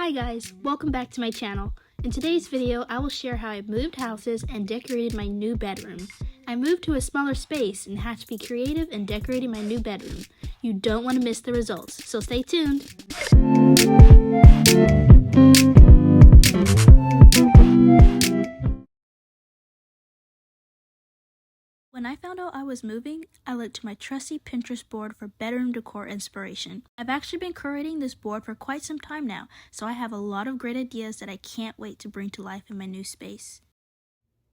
Hi guys, welcome back to my channel. In today's video, I will share how I moved houses and decorated my new bedroom. I moved to a smaller space and had to be creative in decorating my new bedroom. You don't want to miss the results, so stay tuned. When I found out I was moving, I looked to my trusty Pinterest board for bedroom decor inspiration. I've actually been curating this board for quite some time now, so I have a lot of great ideas that I can't wait to bring to life in my new space.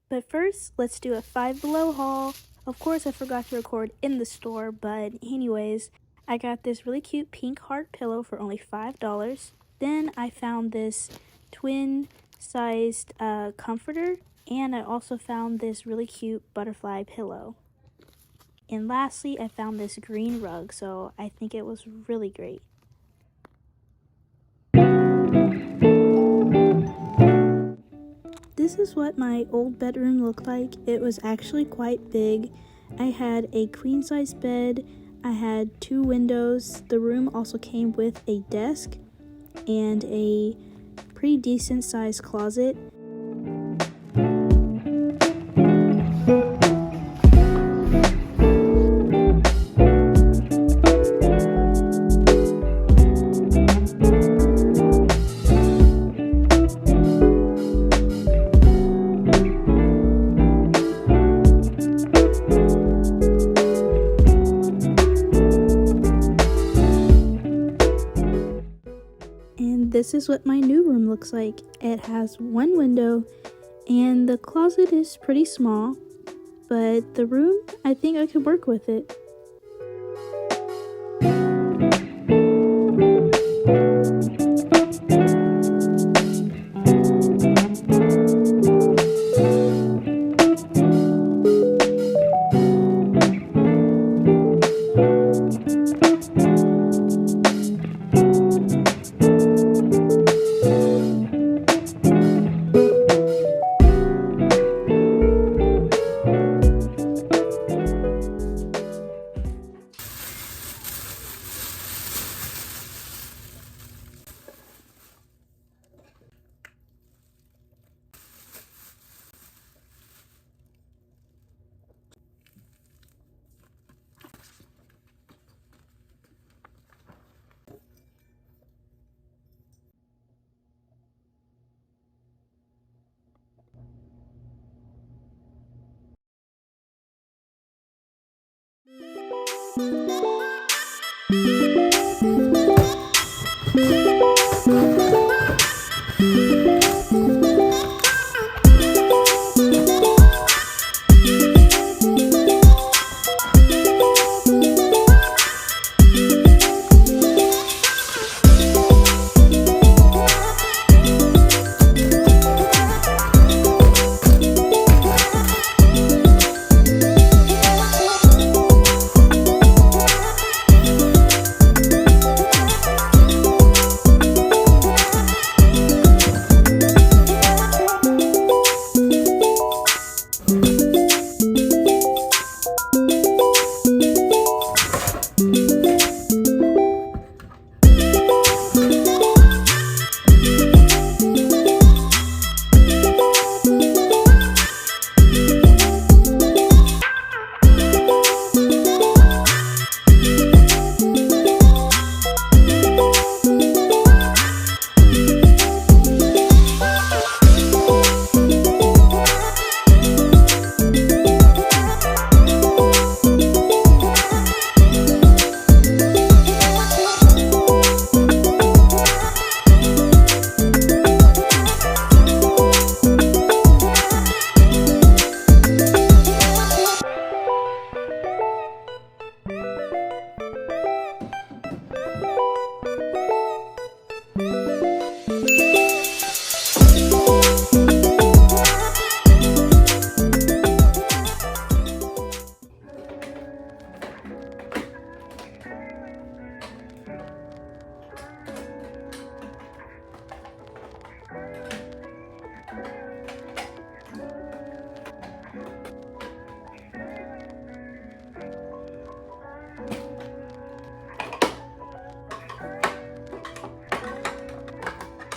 But first, let's do a Five Below haul. Of course, I forgot to record in the store, but anyways, I got this really cute pink heart pillow for only $5. Then I found this twin-sized comforter. And I also found this really cute butterfly pillow. And lastly, I found this green rug, so I think it was really great. This is what my old bedroom looked like. It was actually quite big. I had a queen size bed, I had 2 windows. The room also came with a desk and a pretty decent sized closet. This is what my new room looks like. It has 1 window and the closet is pretty small, but the room, I think I could work with it.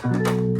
you.